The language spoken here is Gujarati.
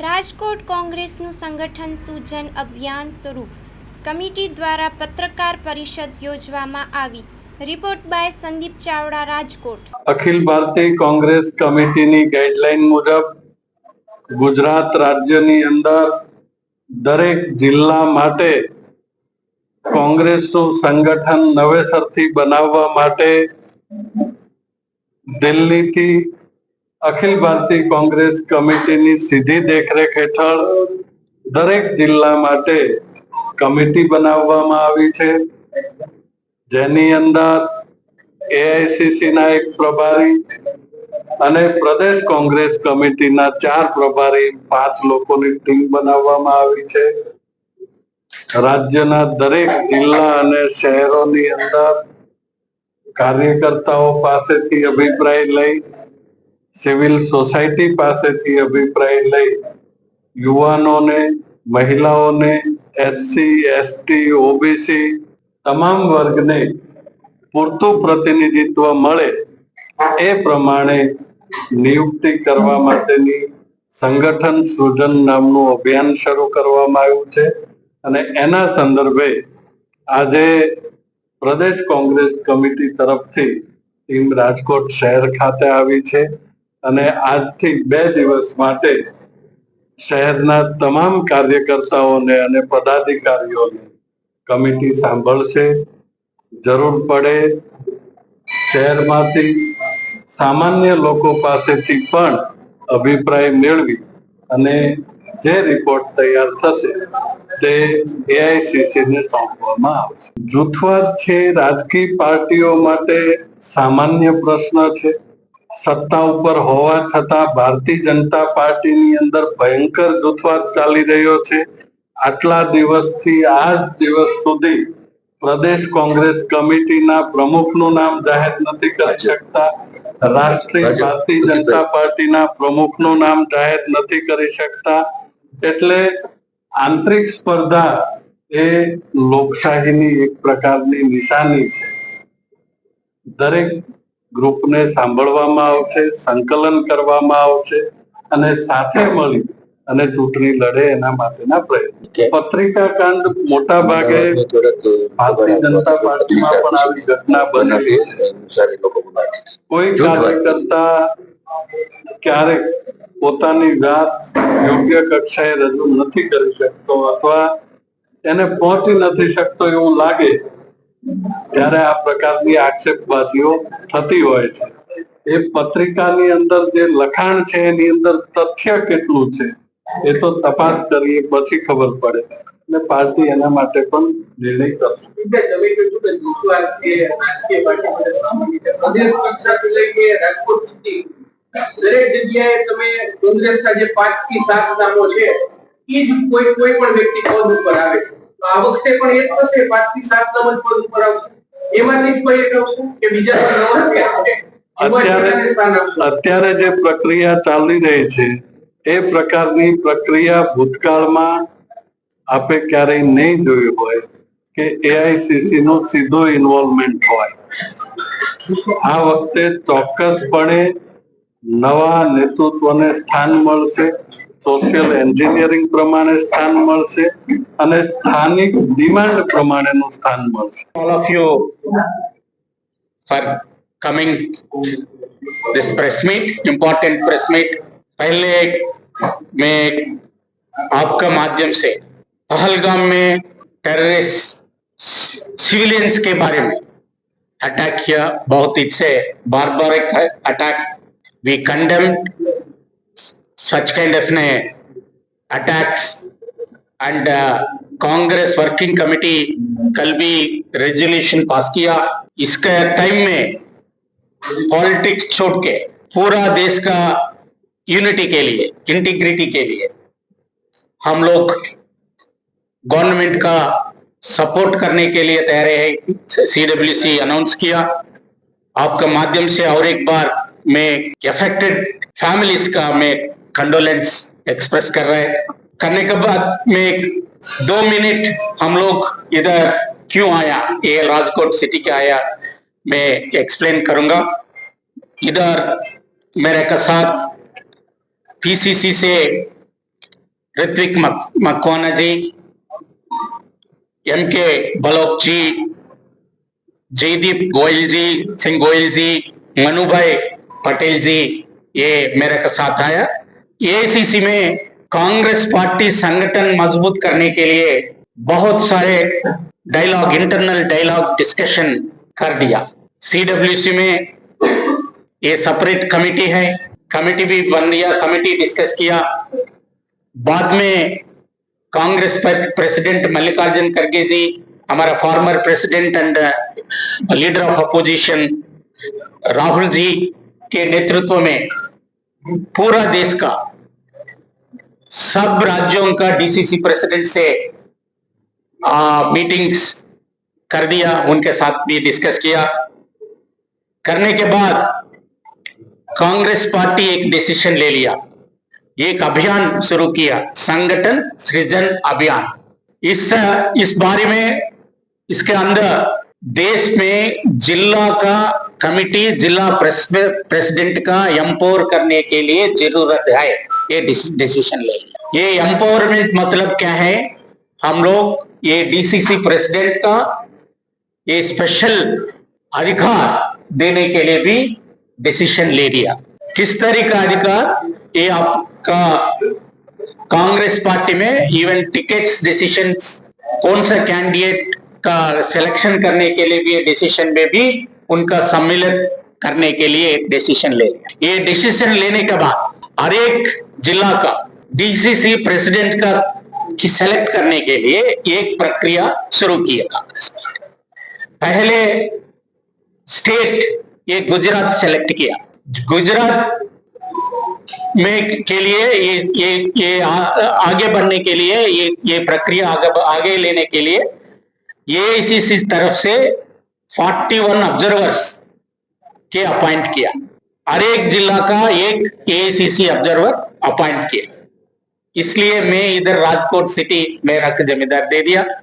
રાજકોટ કોંગ્રેસનું સંગઠન સૂજન અભિયાન શરૂ. કમિટી દ્વારા પત્રકાર પરિષદ યોજવામાં આવી. Report by Sandeep Chavda, Rajkot. Akhil Bharatiya Congress કમિટીની ગાઈડલાઈન મુજબ ગુજરાત રાજ્યની અંદર દરેક જિલ્લા માટે કોંગ્રેસનું સંગઠન નવેસરથી બનાવવા માટે દિલ્હીથી અખિલ ભારતીય કોંગ્રેસ કમિટીની સીધી દેખરેખ હેઠળ દરેક જિલ્લા માટે કમિટી બનાવવામાં આવી છે, જેની અંદર એઆઈસીસી ના એક પ્રભારી અને પ્રદેશ કોંગ્રેસ કમિટીના 4 પ્રભારી 5 લોકોની ટીમ બનાવવામાં આવી છે. રાજ્યના દરેક જિલ્લા અને શહેરોની અંદર કાર્યકર્તાઓ પાસેથી અભિપ્રાય લઈ, સિવિલ સોસાયટી પાસેથી અભિપ્રાય લઈ, યુવાનોને, મહિલાઓને, એસસી, એસટી, ઓબીસી તમામ વર્ગને પૂરતું પ્રતિનિધિત્વ મળે એ પ્રમાણે નિયુક્તિ કરવા માટેની સંગઠન સૃજન નામનું અભિયાન શરૂ કરવામાં આવ્યું છે અને એના સંદર્ભે આજે પ્રદેશ કોંગ્રેસ કમિટી તરફથી ટીમ રાજકોટ શહેર ખાતે આવી છે અને આજથી 2 દિવસ માટે શહેરના તમામ કાર્યકર્તાઓને અને પદાધિકારીઓને કમિટી સાંભળશે. જરૂર પડે શહેરમાંથી સામાન્ય લોકો પાસેથી પણ અભિપ્રાય મેળવી અને જે રિપોર્ટ તૈયાર થશે તે એઆઈસીસી ને સોંપવામાં આવશે. જૂથવાદ છે રાજકીય પાર્ટીઓ માટે સામાન્ય પ્રશ્ન છે. સત્તા ઉપર હોવા છતાં ભારતીય જનતા પાર્ટીની અંદર ભયંકર જૂથવાદ ચાલી રહ્યો છે. આટલા દિવસથી આજ દિવસ સુધી પ્રદેશ કોંગ્રેસ કમિટીના પ્રમુખનું નામ જાહેર નથી કરી શકતા, રાષ્ટ્રીય ભારતીય જનતા પાર્ટીના પ્રમુખનું નામ જાહેર નથી કરી શકતા. એટલે આંતરિક સ્પર્ધા એ લોકશાહીની એક પ્રકારની નિશાની છે. દરેક ગ્રુપને સાંભળવામાં આવશે, સંકલન કરવામાં આવશે અને સાથે મળી અને ચૂંટણી લડે એના માટેના પ્રયત્ન. પત્રિકા કાંડ મોટા ભાગે ભારતીય જનતા પાર્ટીમાં પણ આવી ઘટના બનેલી છે. કોઈ કાર્યકર્તા ક્યારેક પોતાની વાત યોગ્ય કક્ષાએ રજૂ નથી કરી શકતો અથવા એને પહોંચી નથી શકતો એવું લાગે ત્યારે આ પ્રકારની આક્ષેપબાજીઓ થતી હોય છે. એ પત્રિકાની અંદર જે લખાણ છે એની અંદર તથ્ય કેટલું છે એ તો તપાસ કરીએ પછી ખબર પડે અને પાર્ટી એના માટે પણ નિર્ણય કરશે. દરેક જગ્યાએ તમે કોંગ્રેસના જે 5 થી 7 નામો છે એ જ કોઈ પણ વ્યક્તિ પદ ઉપર આવે છે. આ વખતે પણ એ જ થશે, 5 થી 7 નામ જ પદ ઉપર આવશે. એમાંથી જ કોઈ એક આવશે કે બીજા અત્યારે જે પ્રક્રિયા ચાલી રહી છે એ પ્રકારની પ્રક્રિયા ભૂતકાળમાં આપે ક્યારેય નહીં જોયું હોય કે એઆઈસીસી નું સીધું ઇન્વોલ્વમેન્ટ હોય. આ વખતે ચોક્કસપણે નવા નેતૃત્વને સ્થાન મળશે, સોશિયલ એન્જિનિયરિંગ પ્રમાણે સ્થાન મળશે અને સ્થાનિક ડિમાન્ડ પ્રમાણેનું સ્થાન મળશે. All of you for coming this press meet, important press meet. पहले मैं आपका माध्यम से पहलगाम में टेररिस्ट सिविलियंस के बारे में अटैक किया, बहुत it's barbaric attack. We condemned such kind of attacks and Congress working committee कल भी रेजोल्यूशन पास किया. इसके टाइम में पॉलिटिक्स छोड़ के पूरा देश का यूनिटी के लिए, इंटीग्रिटी के लिए हम लोग गवर्नमेंट का सपोर्ट करने के लिए तैयार है. सीडब्ल्यूसी अनाउंस किया. आपका माध्यम से और एक बार मैं अफेक्टेड फैमिलीज का मैं कंडोलेंस एक्सप्रेस कर रहे हैं. करने के बाद मैं 2 मिनट हम लोग इधर क्यों आया, ये राजकोट सिटी के आया, मैं एक्सप्लेन करूंगा. इधर मेरे के साथ पीसीसी से ऋत्विक मकवाना जी, एम के बलोक जी, जयदीप गोयल जी, सिंह गोयल जी, मनु भाई पटेल जी, ये मेरे के साथ आया। एआईसीसी में कांग्रेस पार्टी संगठन मजबूत करने के लिए बहुत सारे डायलॉग, इंटरनल डायलॉग डिस्कशन कर दिया। सीडब्ल्यूसी में ये सेपरेट कमेटी है, कमेटी भी बन दिया, कमेटी डिस्कस किया। बाद में कांग्रेस प्रेसिडेंट मल्लिकार्जुन खड़गे जी, हमारा former president and leader of opposition Rahul ji के नेतृत्व में पूरा देश का सब राज्यों का डीसीसी प्रेसिडेंट से मीटिंग्स कर दिया, उनके साथ भी डिस्कस किया। करने के बाद कांग्रेस पार्टी एक डिसीजन ले लिया, एक अभियान शुरू किया, संगठन सृजन अभियान। इस बारे में इसके अंदर देश में जिला का कमिटी, जिला प्रेसिडेंट का एम्पावर करने के लिए जरूरत है, ये डिसीजन ले लिया। ये एम्पावरमेंट मतलब क्या है? हम लोग ये डीसीसी प्रेसिडेंट का ये स्पेशल अधिकार देने के लिए भी डिसीजन ले लिया। किस तरह का अधिकार? ये आपका कांग्रेस पार्टी में इवन टिकट्स डिसीजंस, कौन सा कैंडिडेट का सिलेक्शन करने के लिए भी ये डिसीजन में भी उनका सम्मिलन करने के लिए डिसीजन ले लिया। ये डिसीजन लेने के बाद हर एक जिला का डीसीसी प्रेसिडेंट का की सेलेक्ट करने के लिए एक प्रक्रिया शुरू की है कांग्रेस पार्टी। पहले स्टेट ये गुजरात सेलेक्ट किया। गुजरात में के लिए ये आगे बढ़ने के लिए ये प्रक्रिया आगे लेने के लिए एआईसीसी तरफ से 41 ऑब्जर्वर्स के अपॉइंट किया। हर एक जिला का एक एआईसीसी ऑब्जर्वर अपॉइंट किया। इसलिए मैं इधर राजकोट सिटी में रख जमींदार दे दिया।